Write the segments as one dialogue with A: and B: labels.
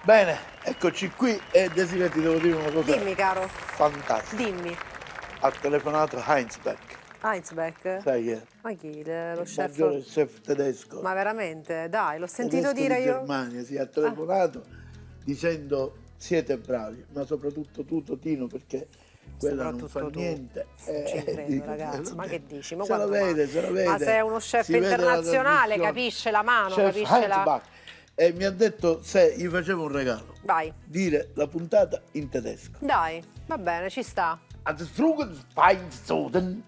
A: Bene, eccoci qui e Desiree ti devo dire una cosa.
B: Dimmi, caro.
A: Fantastica.
B: Dimmi.
A: Ha telefonato Heinzbeck.
B: Heinzbeck?
A: Sai chi è?
B: Ma chi? Lo
A: Il
B: chef?
A: maggiore chef tedesco.
B: Ma veramente? Dai, l'ho sentito
A: Tedesco
B: dire
A: di
B: io.
A: Germania, si ha telefonato dicendo siete bravi, ma soprattutto tu Totino perché quella non fa
B: Soprattutto tu.
A: niente.
B: Ci credo,
A: Dico,
B: ragazzi, ma che dici? Ma
A: se lo
B: quando mai?
A: vede, se lo vede.
B: Ma sei uno chef
A: Si vede la
B: internazionale,
A: trasmissione.
B: capisce la mano,
A: Chef
B: capisce la...
A: Heinzbeck. E mi ha detto se gli facevo un regalo,
B: Vai.
A: dire la puntata in tedesco.
B: Dai, va bene, ci sta.
A: Als es Frugen Feinsoden,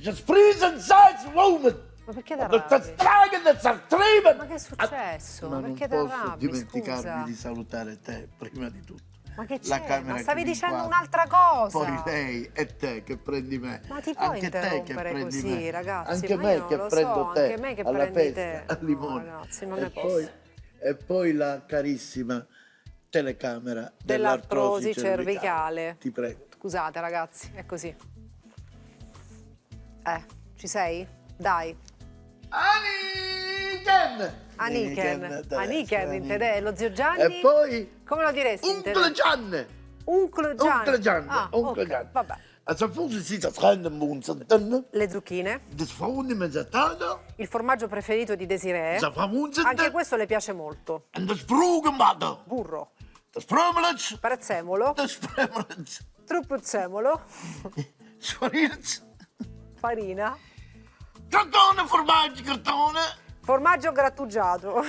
A: das Friesen Salzwomen,
B: Ma perché
A: das
B: t'arrabbi?
A: Tragen, das Zertrieben.
B: Ma che è successo?
A: Ma
B: Ma
A: non
B: perché
A: posso
B: t'arrabbi?
A: dimenticarmi
B: Scusa.
A: di salutare te, prima di tutto.
B: Ma che
A: La
B: c'è?
A: camera
B: Ma stavi
A: che mi
B: dicendo
A: inquadra.
B: un'altra cosa.
A: Poi lei e te che prendi me.
B: Ma ti puoi
A: Anche te che
B: interrompere
A: prendi
B: così,
A: me.
B: ragazzi?
A: Anche
B: Ma
A: me
B: io
A: che
B: non lo
A: prendo
B: so,
A: te
B: anche me che
A: alla
B: prendi
A: pesca,
B: te.
A: al limone.
B: No, ragazzi, non
A: e
B: ne
A: poi,
B: posso.
A: E poi la carissima telecamera
B: Dell'artrosi cervicale.
A: Ti prego.
B: Scusate, ragazzi, è così. Ci sei? Dai.
A: Aniken!
B: Aniken in tedesco, lo zio Gianni.
A: E poi
B: Come lo diresti in
A: Uncle
B: tedesco?
A: Gianni!
B: Uncle Gianni.
A: Uncle Gianni!
B: Ah,
A: Uncle
B: ok,
A: Gianni!
B: vabbè.
A: Also vorne si das Rendemunzen,
B: Le zucchine,
A: das vorne mezzatano,
B: il formaggio preferito di Desiree.
A: das Vermunzen,
B: Anche questo le piace molto.
A: und das Frugenmatte,
B: Burro,
A: das Frömelitz,
B: prezzemolo,
A: das Frömelitz,
B: truppuzzemolo,
A: Schwaritz,
B: farina,
A: cartone, formaggio, cartone,
B: formaggio grattugiato,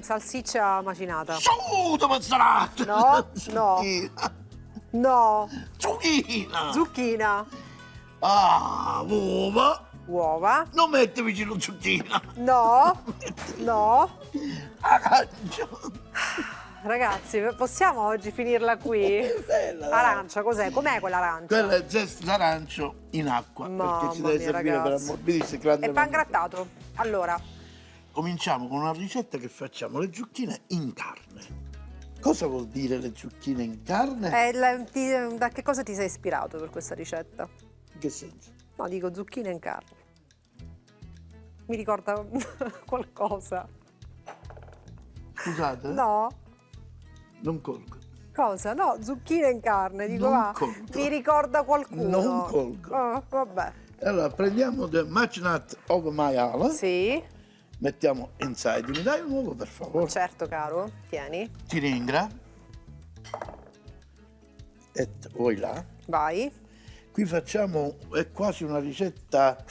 B: salsiccia macinata.
A: Suda mazzarata,
B: No, no. No,
A: zucchina,
B: zucchina,
A: ah, uova,
B: uova.
A: non metti vicino zucchina,
B: No, no.
A: arancio,
B: Ragazzi, possiamo oggi finirla qui?
A: bella,
B: Arancia, cos'è? Com'è quell'arancia?
A: quello è zest d'arancio in acqua, perché ci
B: Mamma
A: deve
B: mia,
A: servire per
B: ragazzi.
A: ammorbidirsi
B: E
A: grandemente.
B: pangrattato. Allora,
A: Cominciamo con una ricetta che facciamo le zucchine in carne. Cosa vuol dire le zucchine in carne?
B: da che cosa ti sei ispirato per questa ricetta?
A: In che senso?
B: No, dico zucchine in carne. Mi ricorda qualcosa.
A: Scusate?
B: No?
A: Non colgo.
B: Cosa? No, zucchine in carne, dico
A: Non
B: va.
A: colgo.
B: Mi ricorda qualcuno.
A: Non colgo.
B: Vabbè.
A: Allora, prendiamo the machinat of maiale,
B: Sì,
A: mettiamo inside. Mi dai un uovo, per favore?
B: certo, caro. Tieni.
A: Tiringra. E voi là.
B: Vai.
A: Qui facciamo, è quasi una ricetta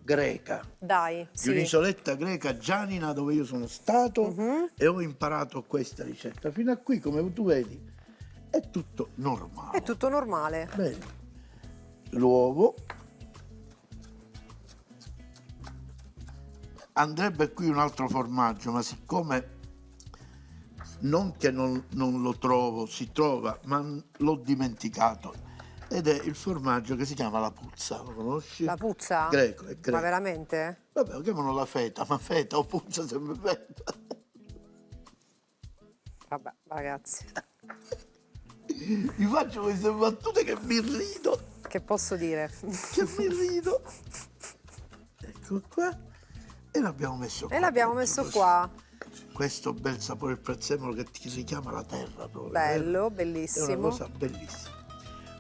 A: greca.
B: Dai,
A: Di
B: sì.
A: un'isoletta greca, Gianina, dove io sono stato
B: Mhm.
A: e ho imparato questa ricetta. Fino a qui, come tu vedi, è tutto normale.
B: È tutto normale.
A: Bene. L'uovo. Andrebbe qui un altro formaggio, ma siccome non che non lo trovo, si trova, ma l'ho dimenticato. Ed è il formaggio che si chiama la puzza, lo conosci?
B: La puzza?
A: Greco, è greco.
B: Ma veramente?
A: Vabbè, lo chiamano la feta, ma feta o puzza sempre feta.
B: Vabbè, ragazzi.
A: Mi faccio queste battute che mi rido,
B: Che posso dire?
A: che mi rido. Ecco qua. E l'abbiamo messo qua.
B: E l'abbiamo messo qua.
A: Questo bel sapore, il prezzemolo che ti richiama la terra proprio.
B: Bello,
A: È una
B: bellissimo.
A: cosa bellissima.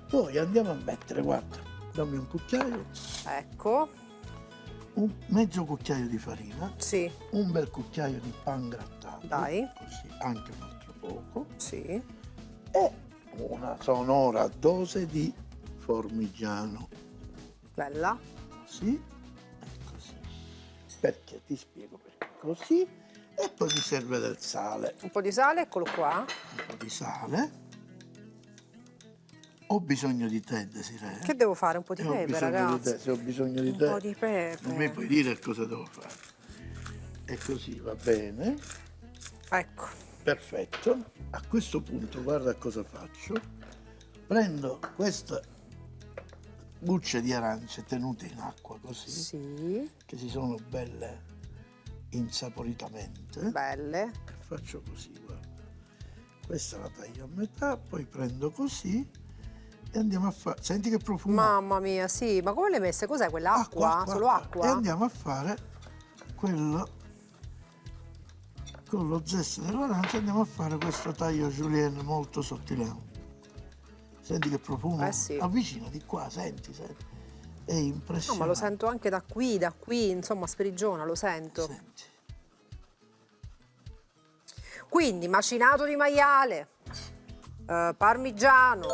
A: Poi andiamo a mettere, guarda, dammi un cucchiaio,
B: Ecco.
A: un mezzo cucchiaio di farina,
B: Sì,
A: un bel cucchiaio di pangrattato.
B: Dai.
A: Così, anche un altro poco.
B: sì.
A: E una sonora dose di formigiano.
B: Bella.
A: Così e così. Perché ti spiego perché. Così. E poi mi serve del sale.
B: Un po' di sale, eccolo qua.
A: Un po' di sale. Ho bisogno di te, Desiree.
B: Che devo fare? Un po' di
A: Ho
B: pepe,
A: bisogno di
B: ragazzi.
A: te, se ho bisogno di
B: Un
A: te.
B: po' di pepe.
A: Non mi puoi dire cosa devo fare. E così va bene.
B: Ecco.
A: Perfetto. A questo punto guarda cosa faccio. Prendo queste bucce di arance tenute in acqua così,
B: Sì,
A: che si sono belle insaporitamente.
B: belle.
A: E faccio così, guarda. Questa la taglio a metà, poi prendo così e andiamo a fare. Senti che profumo.
B: Mamma mia, sì. Ma come le hai messe? Cos'è quell'acqua? Solo acqua?
A: E andiamo a fare quello con lo zest dell'arancia andiamo a fare questo taglio julienne molto sottile. Senti che profumo?
B: Sì.
A: Avvicina di qua, senti. È
B: No,
A: impressionante.
B: ma lo sento anche da qui, insomma, Sprigiona, lo sento.
A: Senti.
B: Quindi macinato di maiale, parmigiano,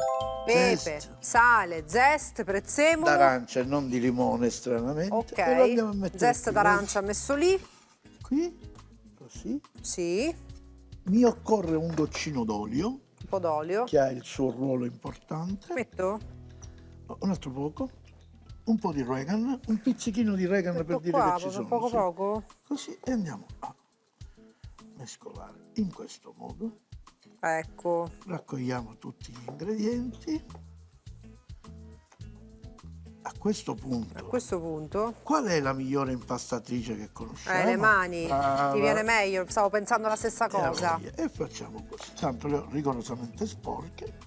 B: pepe,
A: Zest.
B: sale, zest, prezzemolo.
A: D'arancia e non di limone, stranamente. E lo andiamo a
B: Ok,
A: mettere
B: zest
A: qui,
B: d'arancia messo lì.
A: qui, così.
B: Sì,
A: Mi occorre un goccino d'olio,
B: un po' d'olio.
A: che ha il suo ruolo importante.
B: Metto?
A: Un altro poco. Un po' di Regan, un pizzichino di Regan per
B: Metto
A: dire
B: qua,
A: che ci sono.
B: poco
A: sì.
B: poco?
A: Così e andiamo a mescolare in questo modo.
B: Ecco,
A: Raccogliamo tutti gli ingredienti. A questo punto,
B: a questo punto.
A: qual è la migliore impastatrice che conosciamo?
B: Le mani,
A: Brava.
B: ti viene meglio, stavo pensando la stessa
A: E
B: cosa.
A: voglia. E facciamo così, tanto le ho rigorosamente sporche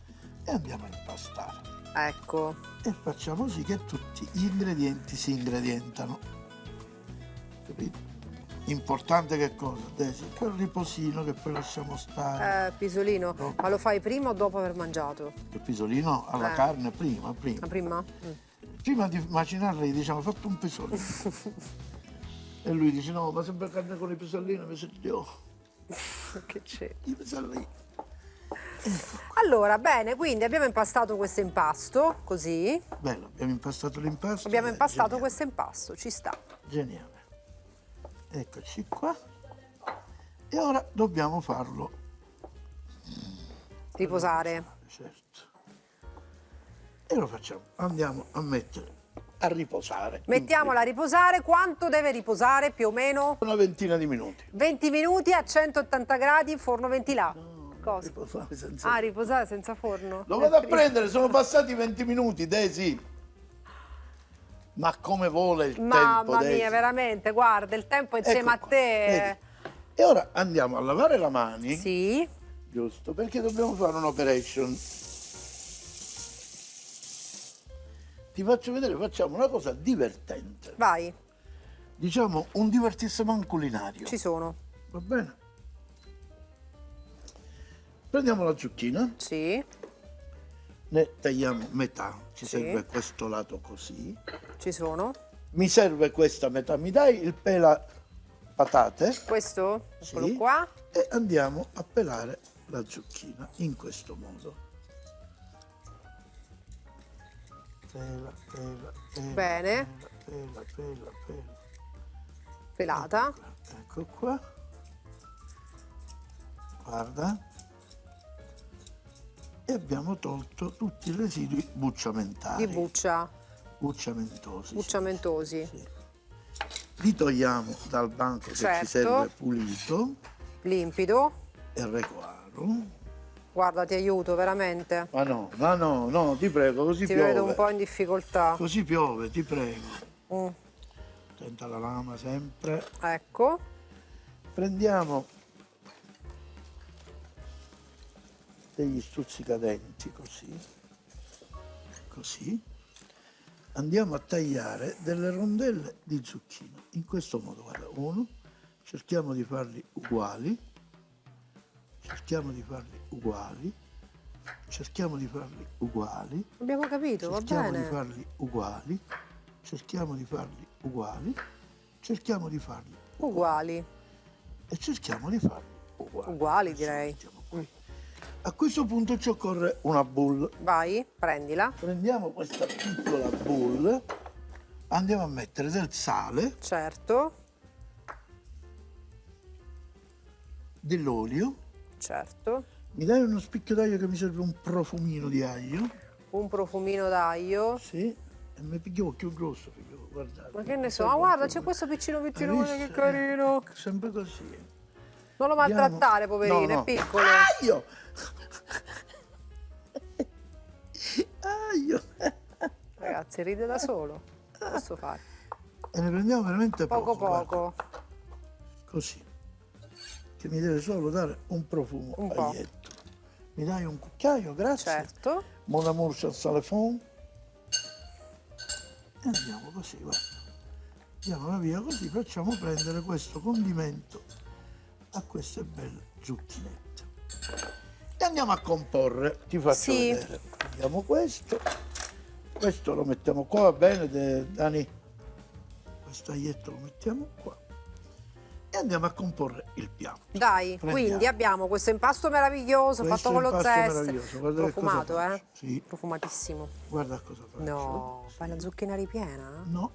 A: e andiamo a impastare.
B: Ecco,
A: E facciamo sì che tutti gli ingredienti si ingredientano. Capito? Importante che cosa? Desi, quel riposino che poi lasciamo stare.
B: pisolino,
A: Dopo.
B: ma lo fai prima o dopo aver mangiato?
A: Il pisolino alla carne prima.
B: La prima?
A: Prima di macinarla gli diciamo fatto un pisolino. E lui dice no, ma sempre carne con i pisolini, mi sentivo.
B: Che c'è?
A: I pisolini.
B: Allora, bene, quindi abbiamo impastato questo impasto, così.
A: Bello, abbiamo impastato l'impasto.
B: Abbiamo
A: è
B: impastato
A: geniale.
B: questo impasto, ci sta.
A: Geniale. Eccoci qua. E ora dobbiamo farlo
B: Riposare.
A: certo. E lo facciamo. Andiamo a mettere a riposare.
B: Mettiamola a riposare, quanto deve riposare più o meno?
A: Una ventina di minuti.
B: 20 minuti a 180 gradi, forno ventilato. Cosa?
A: Riposare senza...
B: Ah, riposare senza forno?
A: Lo vado a prendere, sono passati 20 minuti, Desi. Ma come vuole il tempo,
B: Mamma
A: Desi.
B: mia, veramente, guarda, il tempo insieme
A: Ecco
B: a
A: qua,
B: te.
A: vedi? E ora andiamo a lavare le mani,
B: Sì,
A: giusto? Perché dobbiamo fare un'operation. Ti faccio vedere, facciamo una cosa divertente.
B: vai,
A: Diciamo un divertissement culinario.
B: ci sono.
A: Va bene? Prendiamo la zucchina,
B: Sì,
A: ne tagliamo metà, ci
B: Sì.
A: serve questo lato così.
B: ci sono.
A: Mi serve questa metà, mi dai il pela patate?
B: Questo, eccolo
A: Sì.
B: qua.
A: E andiamo a pelare la zucchina in questo modo. Pela, pela, pela.
B: Bene.
A: Pela, pela, pela.
B: Pelata.
A: Ecco qua. Guarda. E abbiamo tolto tutti i residui bucciamentali.
B: Di buccia,
A: Bucciamentosi. sì.
B: bucciamentosi.
A: Sì. Li togliamo dal banco che ci
B: Certo.
A: serve pulito
B: Limpido.
A: e requaro.
B: Guarda, ti aiuto veramente.
A: Ma no, ti prego, così
B: Ti
A: piove.
B: vedo un po' in difficoltà.
A: Così piove, ti prego.
B: Mm,
A: Attenta la lama sempre.
B: Ecco,
A: Prendiamo degli stuzzicadenti così. Così. Andiamo a tagliare delle rondelle di zucchina. In questo modo, guarda, uno. Cerchiamo di farli uguali. Cerchiamo di farli uguali. Cerchiamo di farli uguali.
B: abbiamo capito, va
A: Cerchiamo di
B: bene.
A: farli uguali, cerchiamo di farli uguali, cerchiamo di farli
B: Uguali.
A: e cerchiamo di farli uguali.
B: Uguali,
A: Adesso
B: direi.
A: mettiamo qui. A questo punto ci occorre una bowl.
B: Vai, prendila.
A: Prendiamo questa piccola bowl, andiamo a mettere del sale,
B: Certo,
A: dell'olio.
B: certo.
A: Mi dai uno spicchio d'aglio che mi serve un profumino di aglio?
B: Un profumino d'aglio.
A: Sì. E mi piglio più grosso, figlio, guardate.
B: Ma che ne
A: Mi
B: so?
A: serve
B: Ah,
A: un
B: guarda,
A: po'
B: c'è questo piccino
A: Hai
B: piccino, guarda che
A: visto?
B: carino.
A: Sempre così.
B: Non lo maltrattare, poverino,
A: No, no.
B: è piccolo.
A: Aglio! Aglio!
B: Ragazzi, ride da solo. Posso fare?
A: E ne prendiamo veramente
B: Poco
A: poco. guarda.
B: poco.
A: Così. Che mi deve solo dare un profumo
B: Un po'.
A: aglietto. Mi dai un cucchiaio, grazie.
B: Certo.
A: Mon amour sur le fond. E andiamo così, guarda. Andiamo via così, facciamo prendere questo condimento a queste belle zucchinette. E andiamo a comporre, ti faccio
B: Sì.
A: vedere. Prendiamo questo lo mettiamo qua, va bene Dani? Questo aglietto lo mettiamo qua e andiamo a comporre il piatto.
B: Dai,
A: Prendiamo.
B: quindi abbiamo questo impasto meraviglioso
A: Questo
B: fatto con lo
A: impasto
B: zest.
A: meraviglioso, guarda che cosa
B: Profumato,
A: faccio. Sì.
B: Profumatissimo.
A: Guarda cosa faccio.
B: No, fai la zucchina ripiena?
A: No,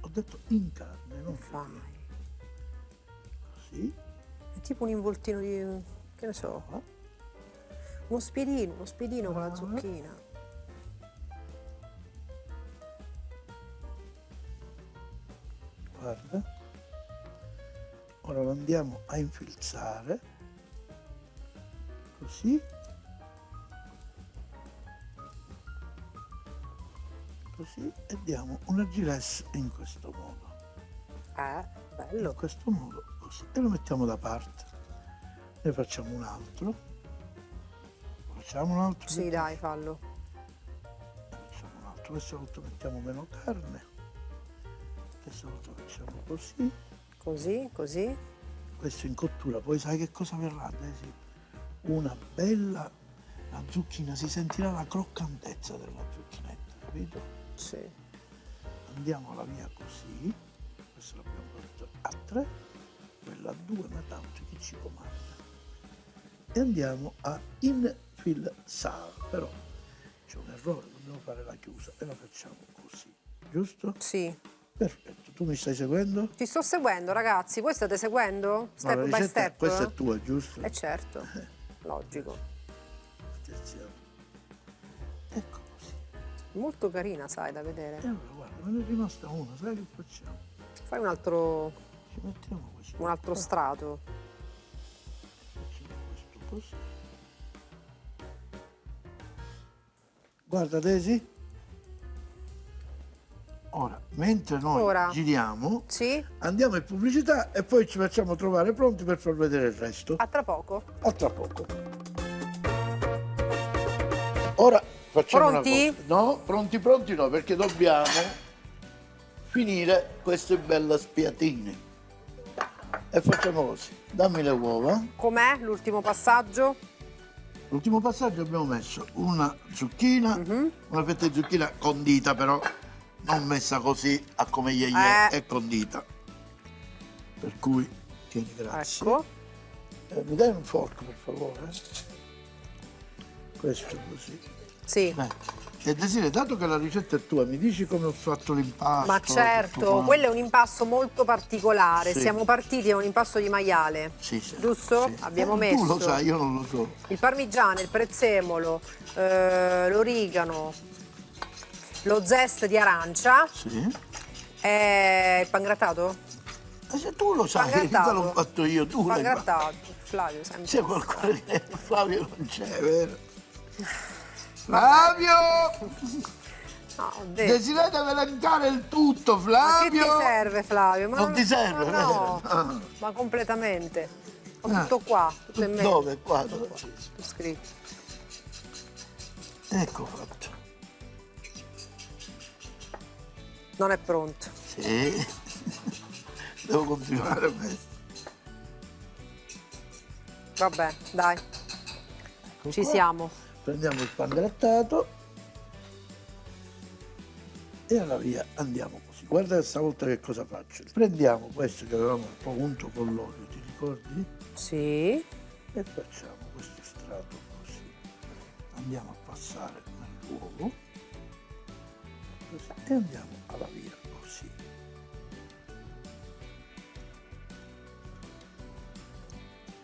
A: ho detto in carne, non
B: Fai.
A: così.
B: È tipo un involtino di, che ne so, uno spiedino con la
A: Brava.
B: zucchina.
A: Guarda, ora lo andiamo a infilzare, così, così, e diamo una giressa in questo modo,
B: Bello.
A: in questo modo, così, e lo mettiamo da parte. Ne facciamo un altro,
B: Sì, dai, fallo.
A: facciamo un altro, questa volta mettiamo meno carne, questa volta facciamo così.
B: Così, così.
A: Questo in cottura, poi sai che cosa verrà? Desi? Una bella, la zucchina, si sentirà la croccantezza della zucchinetta, capito?
B: Sì.
A: Andiamo alla via così, questo l'abbiamo fatto a 3, quella a 2, ma tanto chi ci comanda. E andiamo a infilzare, però c'è un errore, dobbiamo fare la chiusa e la facciamo così, giusto?
B: Sì.
A: Perfetto, tu mi stai seguendo?
B: Ti sto seguendo, ragazzi. Voi state seguendo?
A: Ma la
B: Step by
A: ricetta,
B: step?
A: questa è tua, giusto?
B: Certo. Logico.
A: Attenzione. Ecco così.
B: Molto carina, sai, da
A: E
B: vedere.
A: allora guarda, me ne è rimasta una, sai che facciamo?
B: Fai un altro
A: Ci mettiamo questo. qua,
B: strato.
A: facciamo questo così. Guarda Desi. Ora, mentre noi
B: Ora.
A: giriamo,
B: Sì?
A: andiamo in pubblicità e poi ci facciamo trovare pronti per far vedere il resto.
B: A tra poco.
A: A tra poco. Ora facciamo
B: Pronti?
A: una cosa. No, pronti no, perché dobbiamo finire queste belle spiatine. E facciamo così. Dammi le uova.
B: Com'è l'ultimo passaggio?
A: L'ultimo passaggio abbiamo messo una zucchina, una fetta di zucchina condita però, non messa così a come è condita. Per cui, tieni, grazie.
B: Ecco.
A: Mi dai un forco per favore? Questo così.
B: Sì.
A: E Desiree, dato che la ricetta è tua, mi dici come ho fatto l'impasto?
B: Ma
A: tutto
B: certo,
A: quanto?
B: quello è un impasto molto particolare.
A: Sì.
B: Siamo partiti da un impasto di maiale.
A: Sì, sì,
B: Giusto?
A: sì.
B: Abbiamo
A: Tu
B: messo
A: lo sai, io non lo so.
B: il parmigiano, il prezzemolo, l'origano, lo zest di arancia
A: Sì.
B: e il pangrattato?
A: Ma se tu lo sai,
B: Pangrattato.
A: l'ho fatto io, tu l'hai fatto.
B: Pangrattato. Flavio, sempre.
A: C'è qualcuno che Flavio non c'è, vero? Flavio!
B: No, ho detto.
A: Desiree deve elencare il tutto,
B: Ma che
A: Flavio!
B: ti serve, Flavio? Ma
A: Non ti serve,
B: ma no,
A: vero? Ah.
B: ma completamente. Ho
A: Ah.
B: tutto qua, tutto in me.
A: Dove? Qua? Dove?
B: Tutto scritto.
A: Ecco fatto.
B: Non è pronto.
A: Sì. Devo continuare questo.
B: Vabbè, dai,
A: Ecco
B: ci
A: qua.
B: siamo.
A: Prendiamo il pangrattato e alla via andiamo così. Guarda stavolta che cosa faccio. Prendiamo questo che avevamo un po' unto con l'olio, ti ricordi?
B: Sì.
A: E facciamo questo strato così. Andiamo a passare nell'uovo così, e andiamo alla via così.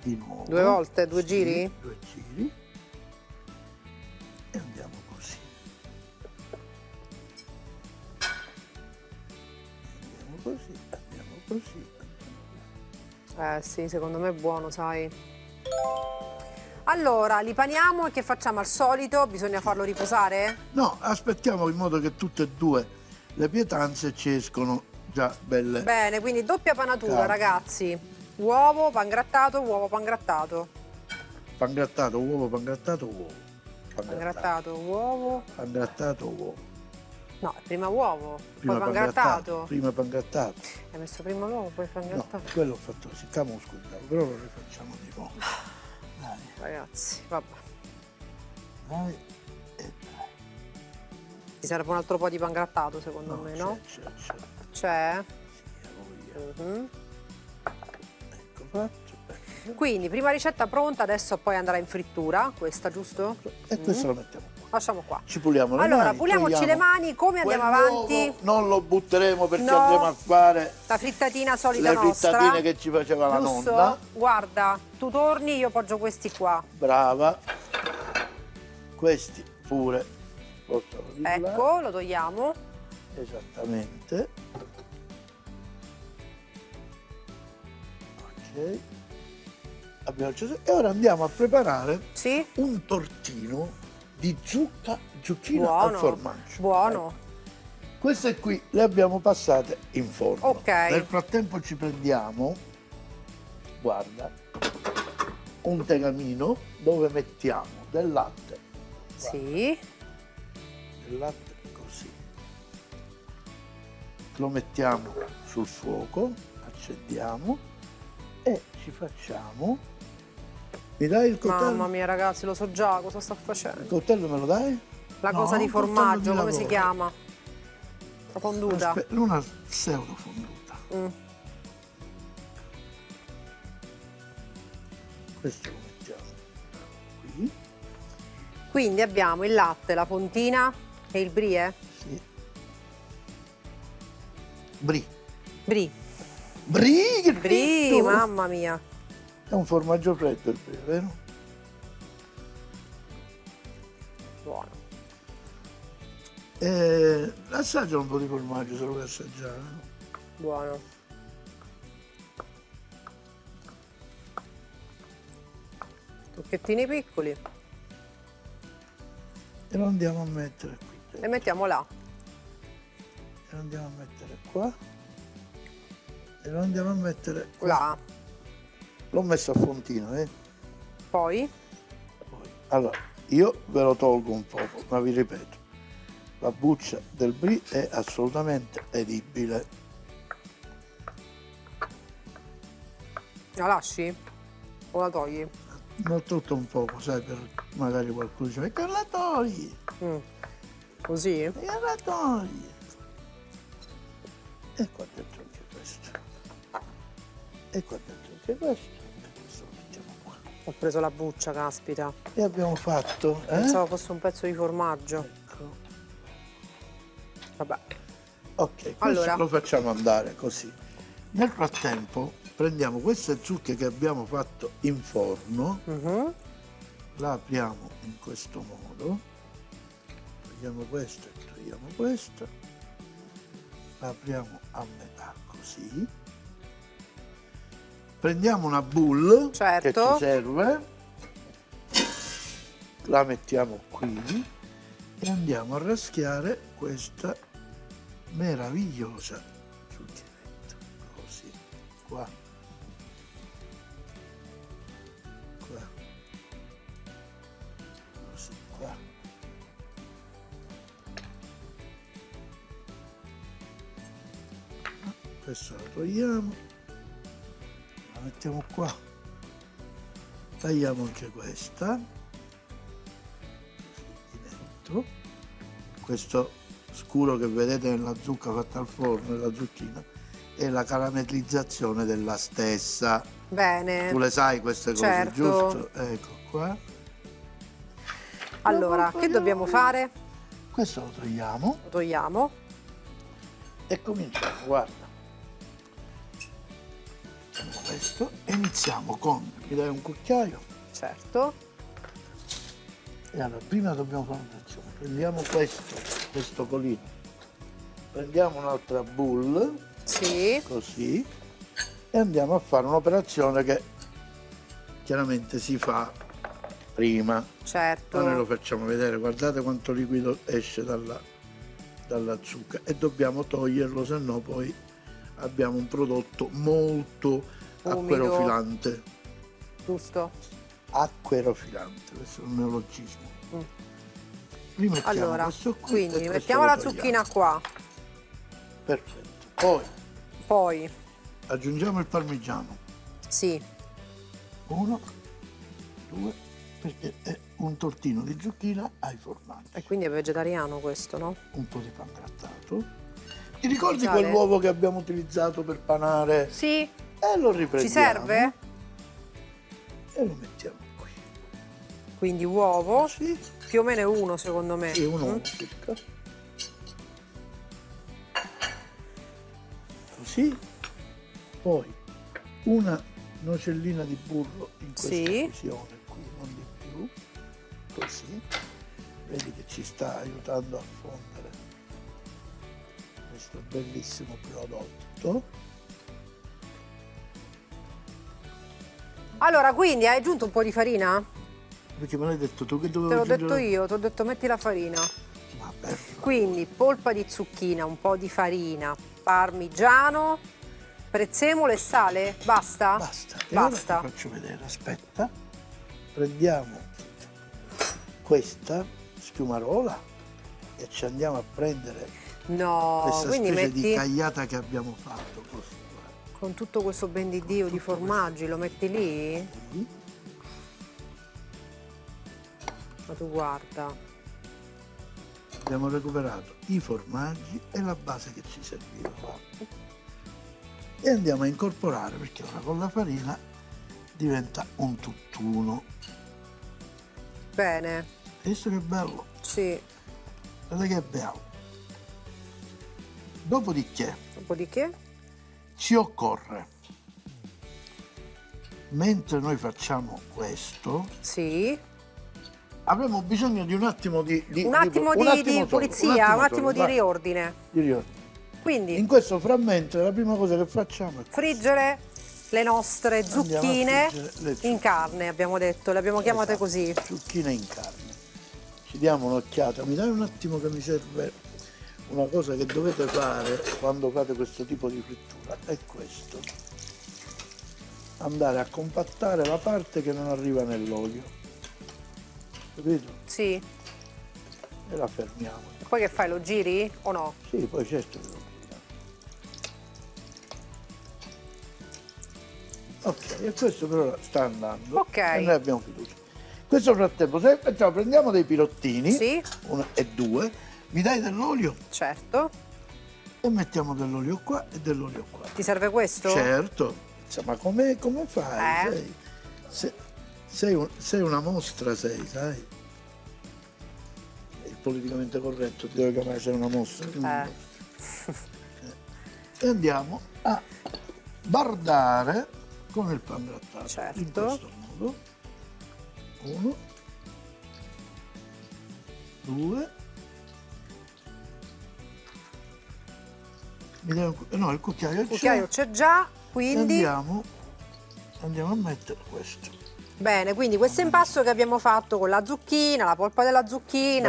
A: Di nuovo.
B: 2 volte, 2
A: Sì,
B: giri?
A: 2 giri. E andiamo così. Andiamo così, andiamo così.
B: Sì, secondo me è buono, sai. Allora, li paniamo e che facciamo al solito? Bisogna farlo riposare?
A: No, aspettiamo in modo che tutte e due le pietanze ci escono già belle.
B: Bene, quindi doppia panatura,
A: Caldo.
B: ragazzi. Uovo, pangrattato, uovo, pangrattato.
A: Pangrattato, uovo, pangrattato, uovo.
B: Pangrattato, uovo.
A: Pangrattato, uovo.
B: No, prima uovo,
A: Prima
B: poi pangrattato.
A: Prima pangrattato.
B: Hai messo prima l'uovo, poi
A: No,
B: pangrattato.
A: quello ho fatto così, camo scordavo, però lo rifacciamo di nuovo. Dai,
B: Ragazzi, vabbè.
A: dai e dai.
B: Ci serve un altro po' di pangrattato secondo me, no?
A: C'è.
B: C'è?
A: Sì, a voglia.
B: Mhm.
A: Ecco fatto.
B: Quindi, prima ricetta pronta, adesso poi andrà in frittura, questa giusto?
A: E questo lo mettiamo qua.
B: Lasciamo qua.
A: Ci puliamo le
B: Allora,
A: mani.
B: puliamoci
A: togliamo
B: le mani, come andiamo
A: quell'uovo,
B: avanti?
A: non lo butteremo perché
B: No.
A: andremo a fare
B: La frittatina solita
A: le
B: nostra.
A: frittatine che ci faceva la
B: Giusto?
A: nonna.
B: Guarda, tu torni, io poggio questi qua.
A: Brava. Questi pure. Portalo di là.
B: Ecco, lo togliamo.
A: Esattamente. Ok. Abbiamo acceso. E ora andiamo a preparare
B: Sì?
A: un tortino di zucchina al
B: Buono.
A: formaggio.
B: Buono.
A: Queste qui le abbiamo passate in forno.
B: Ok.
A: Nel frattempo ci prendiamo, guarda, un tegamino dove mettiamo del latte.
B: Sì.
A: Del latte così. Lo mettiamo sul fuoco, accendiamo e ci facciamo. Mi dai il coltello?
B: Mamma mia, ragazzi, lo so già cosa sto
A: Il
B: facendo.
A: coltello me lo dai?
B: La
A: No,
B: cosa di
A: un coltello
B: formaggio,
A: di
B: come si
A: lavoro.
B: chiama? La fonduta.
A: Una pseudo fonduta.
B: Mm.
A: Questo lo mettiamo qui.
B: Quindi abbiamo il latte, la fontina e il brie?
A: Sì. Brie.
B: Brie.
A: Brie, che
B: Brie,
A: fritto!
B: mamma mia.
A: È un formaggio freddo il brie, vero?
B: Buono.
A: Assaggia un po' di formaggio se lo vuoi assaggiare.
B: Buono. Tocchettini piccoli.
A: E lo andiamo a mettere qui.
B: E mettiamo là.
A: E lo andiamo a mettere qua. E lo andiamo a mettere qua.
B: Là.
A: L'ho messo a fontino,
B: Poi?
A: Poi, allora, io ve lo tolgo un poco, ma vi ripeto, la buccia del brie è assolutamente edibile.
B: La lasci? O la togli?
A: Non tutto un poco, sai, per magari qualcuno dice, perché la togli?
B: Mm. Così?
A: E la togli? E qua dentro anche questo. E qua dentro anche questo. E questo lo mettiamo qua.
B: Ho preso la buccia, caspita.
A: E abbiamo fatto,
B: Pensavo fosse un pezzo di formaggio.
A: Ecco.
B: Vabbè.
A: Ok, questo
B: Allora.
A: lo facciamo andare così. Nel frattempo prendiamo queste zucche che abbiamo fatto in forno,
B: Mhm.
A: la apriamo in questo modo, togliamo questo e togliamo questo, la apriamo a metà così, prendiamo una boule
B: Certo.
A: che ci serve, la mettiamo qui e andiamo a raschiare questa meravigliosa zucchinetta, così, qua, così, qua. Questo lo togliamo, la mettiamo qua, tagliamo anche questa, così dentro, questo scuro che vedete nella zucca fatta al forno, nella zucchina, è la caramellizzazione della stessa.
B: Bene.
A: Tu le sai queste cose,
B: Certo.
A: giusto? Ecco qua.
B: Allora, che dobbiamo fare?
A: Questo lo togliamo
B: Lo togliamo.
A: e cominciamo, guarda. Facciamo questo e iniziamo con, mi dai un cucchiaio?
B: Certo.
A: E allora, prima dobbiamo fare un'azione. Prendiamo questo colino, prendiamo un'altra boule,
B: Sì.
A: così, e andiamo a fare un'operazione che chiaramente si fa prima. Noi lo
B: Certo.
A: facciamo vedere, guardate quanto liquido esce dalla zucca e dobbiamo toglierlo, se no poi abbiamo un prodotto molto
B: Umido.
A: acquerofilante.
B: Giusto.
A: Acquerofilante, questo è un neologismo.
B: Mm.
A: rimettiamo
B: Allora,
A: questo qui
B: quindi
A: e questo
B: mettiamo
A: lo
B: la
A: togliamo.
B: zucchina qua,
A: Perfetto. Poi
B: poi
A: aggiungiamo il parmigiano.
B: sì,
A: 1, 2, perché è un tortino di zucchina ai formaggi.
B: e quindi è vegetariano questo, no?
A: Un po' di pangrattato. Ti ricordi
B: Sale?
A: quell'uovo che abbiamo utilizzato per panare?
B: Sì,
A: E lo riprendiamo.
B: ci serve?
A: E lo mettiamo qui.
B: Quindi uovo,
A: Così.
B: più o meno è uno secondo me.
A: E un
B: Mm?
A: uovo circa. Così. Poi una nocellina di burro in questa
B: Sì.
A: fusione qui, non di più. Così. Vedi che ci sta aiutando a fondere questo bellissimo prodotto.
B: Allora, quindi hai aggiunto un po' di farina?
A: Perché me l'hai detto tu che dovevo
B: Te l'ho detto
A: aggiungere?
B: io, ti ho detto metti la farina.
A: Ma per favore.
B: Quindi polpa di zucchina, un po' di farina, parmigiano, prezzemolo e sale? Basta?
A: Basta. E
B: Basta.
A: ora ti faccio vedere, aspetta. Prendiamo questa schiumarola e ci andiamo a prendere
B: No,
A: questa
B: quindi
A: specie di
B: metti
A: cagliata che abbiamo fatto. Così, guarda.
B: con tutto questo ben di Dio di formaggi, lo metti lì?
A: Sì.
B: Ma tu guarda.
A: Abbiamo recuperato i formaggi e la base che ci serviva. E andiamo a incorporare, perché ora con la farina diventa un tutt'uno.
B: Bene,
A: Hai visto che bello?
B: sì.
A: Guarda che bello. Dopodiché
B: Dopodiché?
A: ci occorre, mentre noi facciamo questo,
B: Sì.
A: avremo bisogno di un attimo di
B: Un attimo di
A: solo,
B: pulizia, un attimo
A: solo,
B: di
A: vai,
B: riordine.
A: di riordine.
B: Quindi
A: In questo frammento la prima cosa che facciamo è
B: friggere le nostre
A: Andiamo a
B: zucchine
A: friggere le
B: in
A: zucchine.
B: carne, abbiamo detto, le abbiamo chiamate
A: Esatto,
B: così.
A: zucchine in carne. Ci diamo un'occhiata. Mi dai un attimo che mi serve una cosa che dovete fare quando fate questo tipo di frittura, è questo. Andare a compattare la parte che non arriva nell'olio. Capito?
B: Sì.
A: E la fermiamo.
B: E poi che fai, lo giri o no?
A: Sì, poi certo che lo giriamo. Ok, e questo però sta andando.
B: Ok.
A: E noi abbiamo fiducia. In questo frattempo, se facciamo, prendiamo dei pirottini,
B: Sì,
A: uno e due, mi dai dell'olio
B: certo.
A: e mettiamo dell'olio qua e dell'olio qua.
B: Ti serve questo?
A: Certo, insomma, come fai?
B: Eh?
A: Sei una mostra, sai? Il politicamente corretto ti deve chiamare sei una mostra. Una mostra. E andiamo a bardare con il pangrattato
B: Certo.
A: in questo modo. 1, 2. No, il cucchiaio
B: Il cucchiaio c'è già,
A: e
B: quindi
A: andiamo a mettere questo.
B: bene, quindi questo impasto che abbiamo fatto con la zucchina, la polpa della zucchina,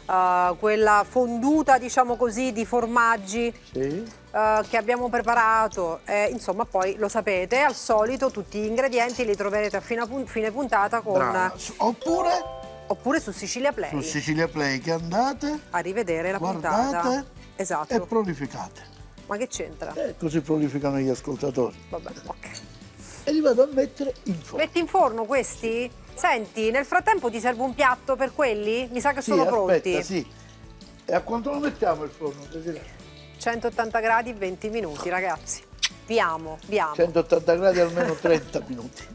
A: Brava,
B: quella fonduta, diciamo così, di formaggi
A: sì.
B: che abbiamo preparato, insomma poi lo sapete, al solito tutti gli ingredienti li troverete a fine puntata con,
A: Brava.
B: oppure su Sicilia Play,
A: Su Sicilia Play che andate,
B: a rivedere la
A: guardate
B: puntata.
A: e
B: Esatto,
A: prolificate.
B: ma che c'entra?
A: E così prolificano gli ascoltatori.
B: Vabbè, ok.
A: E li vado a mettere in forno.
B: Metti in forno questi? Senti, nel frattempo ti serve un piatto per quelli? Mi sa che
A: Sì,
B: sono
A: aspetta,
B: pronti.
A: sì. E a quanto lo mettiamo il forno? Presidente?
B: 180 gradi, 20 minuti, ragazzi. Viamo.
A: 180 gradi almeno 30 minuti.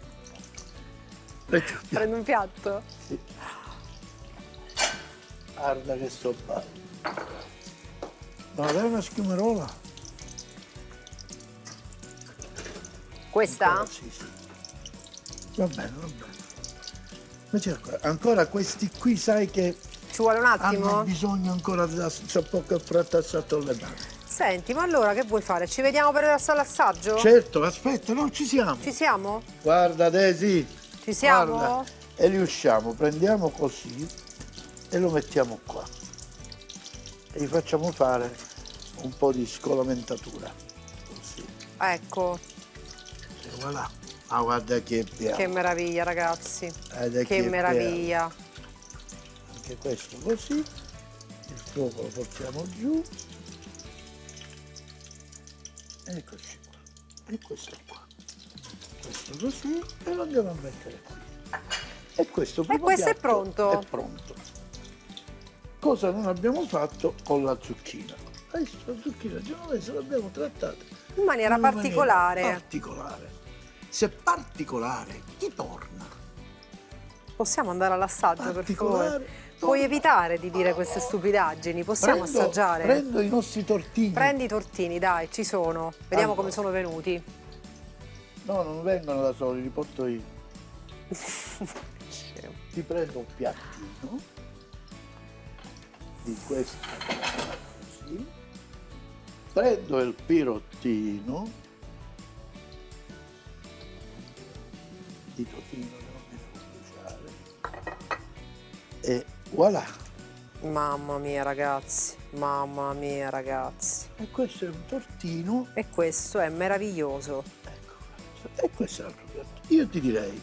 B: Prendo un piatto?
A: Sì. Guarda che sto bello. No, dai una schiumerola.
B: Questa?
A: Sì. Va bene. Invece ancora questi qui sai che
B: Ci vuole un
A: hanno
B: attimo?
A: bisogno ancora di poco affratta sotto le mani.
B: Senti, ma allora che vuoi fare? Ci vediamo per l'assaggio?
A: Certo, aspetta, non ci siamo.
B: Ci siamo?
A: Guarda Desi.
B: Ci siamo?
A: Guarda, e riusciamo, prendiamo così e lo mettiamo qua. E gli facciamo fare un po' di scolamentatura. Così.
B: Ecco,
A: E voilà. Ah, guarda che bello.
B: che meraviglia, ragazzi.
A: Guarda
B: Che meraviglia.
A: anche questo così, il fuoco lo portiamo giù, eccoci qua, e questo qua, questo così, e lo andiamo a mettere qui. E questo primo
B: questo è
A: piatto
B: pronto.
A: è pronto. Cosa non abbiamo fatto con la zucchina? Adesso la zucchina genovese l'abbiamo trattata
B: In maniera
A: una
B: particolare.
A: maniera particolare. Se particolare ti torna.
B: Possiamo andare all'assaggio, per favore?
A: Particolare.
B: Puoi evitare di dire queste stupidaggini, possiamo assaggiare?
A: Prendo i nostri tortini.
B: Prendi i tortini, dai, ci sono. Vediamo
A: Allora.
B: come sono venuti.
A: No, non vengono da soli, li porto io. Ti prendo un piattino di questo così. Prendo il pirottino di tocino che non mi devo bruciare. E voilà.
B: Mamma mia, ragazzi. Mamma mia, ragazzi.
A: E questo è un tortino.
B: E questo è meraviglioso.
A: Ecco, e questo è l'altro piatto. Io ti direi,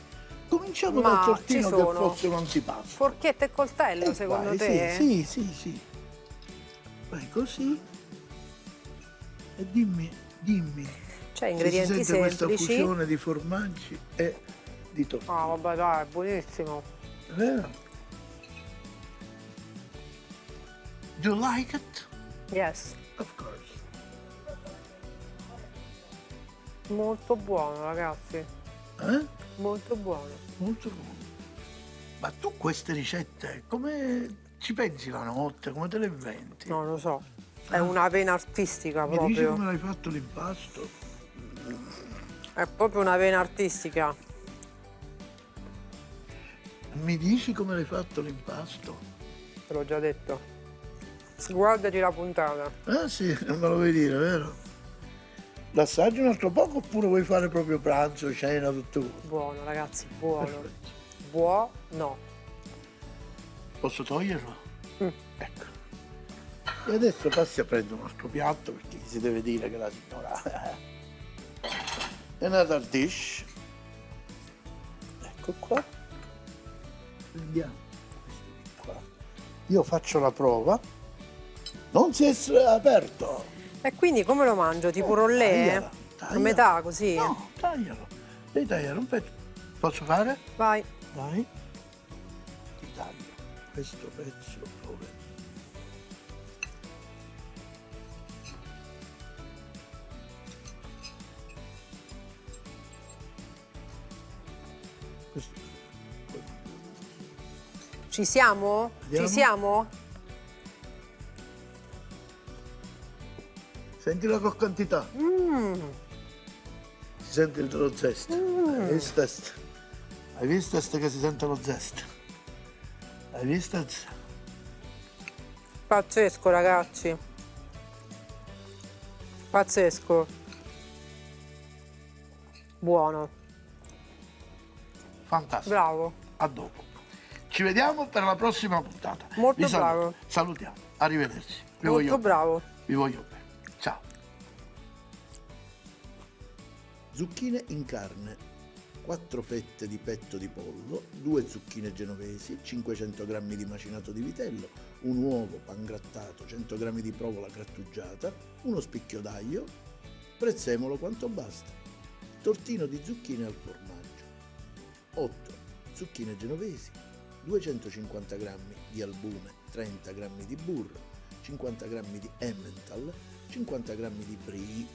A: cominciamo
B: Ma
A: dal tortino
B: ci
A: che
B: sono
A: fosse un antipasto.
B: Forchetta e coltello, secondo
A: vai,
B: te?
A: Sì, sì, sì, sì. Vai così. E dimmi.
B: C'è
A: Se
B: ingredienti
A: si sente questa
B: semplici.
A: fusione di formaggi e di tortino.
B: Ah, vabbè, dai, è buonissimo.
A: Vero? Do you like it?
B: Yes.
A: Of course.
B: Molto buono, ragazzi.
A: Eh?
B: Molto buono.
A: Molto buono. Ma tu queste ricette come ci pensi la notte? Come te le inventi?
B: Non lo so. È una vena artistica
A: Mi dici
B: proprio.
A: come l'hai fatto l'impasto?
B: È proprio una vena artistica.
A: Mi dici come l'hai fatto l'impasto?
B: Te l'ho già detto. Guardati la puntata.
A: Ah sì, non me lo vuoi dire, vero? L'assaggio un altro poco oppure vuoi fare proprio pranzo, cena, tutto?
B: Buono, ragazzi, buono.
A: Perfetto.
B: Buono.
A: Posso toglierlo?
B: Mm.
A: Ecco. E adesso passi a prendere un altro piatto perché si deve dire che la signora another dish. Ecco qua. Prendiamo questo di qua. Io faccio la prova. Non si è aperto.
B: E quindi come lo mangio? Tipo rollè?
A: Tagliala,
B: A
A: tagliala.
B: metà così?
A: No, taglialo. Devi tagliare un pezzo. Posso fare?
B: Vai.
A: Dai. Ti taglio questo pezzo dove? Questo.
B: Ci siamo?
A: Vediamo.
B: Ci siamo?
A: Senti la croccantità. Si sente lo zest. Hai visto? Hai visto che si sente lo zest? Hai visto?
B: Pazzesco, ragazzi. Pazzesco. Buono.
A: Fantastico.
B: Bravo.
A: A dopo. Ci vediamo per la prossima puntata.
B: Molto
A: Vi saluto.
B: bravo.
A: Salutiamo. Arrivederci. Vi
B: Molto
A: voglio bene.
B: bravo.
A: Vi voglio bene. Ciao. Zucchine in carne. 4 fette di petto di pollo, 2 zucchine genovesi, 500 g di macinato di vitello, un uovo pangrattato, 100 g di provola grattugiata, uno spicchio d'aglio, prezzemolo quanto basta, tortino di zucchine al formaggio, 8 zucchine genovesi, 250 g di albume, 30 g di burro, 50 g di Emmental, 50 g di brie,